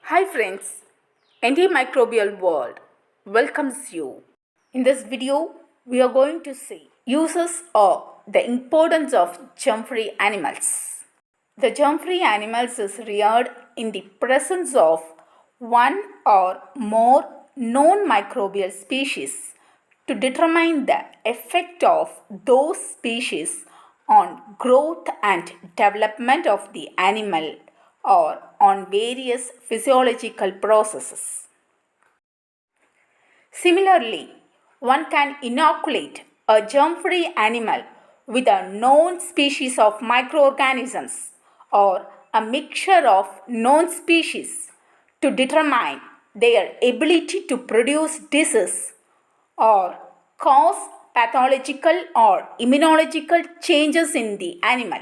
Hi friends, EnteMicrobial World welcomes you. In this video, we are going to see uses of the importance of germ-free animals. The germ-free animals is reared in the presence of one or more known microbial species to determine the effect of those species on growth and development of the animal or on various physiological processes. Similarly, one can inoculate a germ-free animal with a known species of microorganisms or a mixture of known species to determine their ability to produce disease or cause pathological or immunological changes in the animal.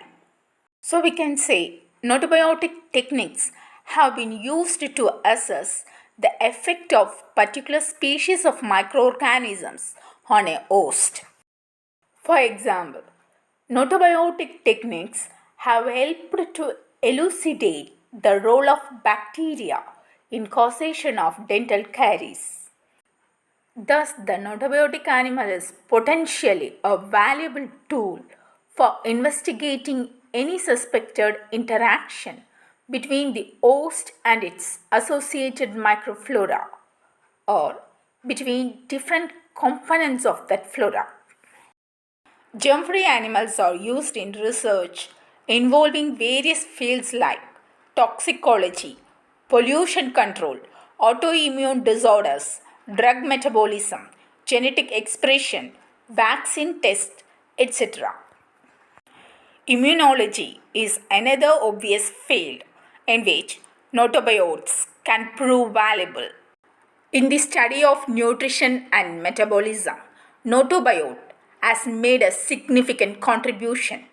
So we can say gnotobiotic techniques have been used to assess the effect of particular species of microorganisms on a host. For example, gnotobiotic techniques have helped to elucidate the role of bacteria in causation of dental caries. Thus, the gnotobiotic animal is potentially a valuable tool for investigating any suspected interaction between the host and its associated microflora or between different components of that flora. Germ-free animals are used in research involving various fields like toxicology, pollution control, autoimmune disorders, drug metabolism, genetic expression, vaccine tests, etc. Immunology is another obvious field in which gnotobiotes can prove valuable. In the study of nutrition and metabolism, gnotobiote has made a significant contribution.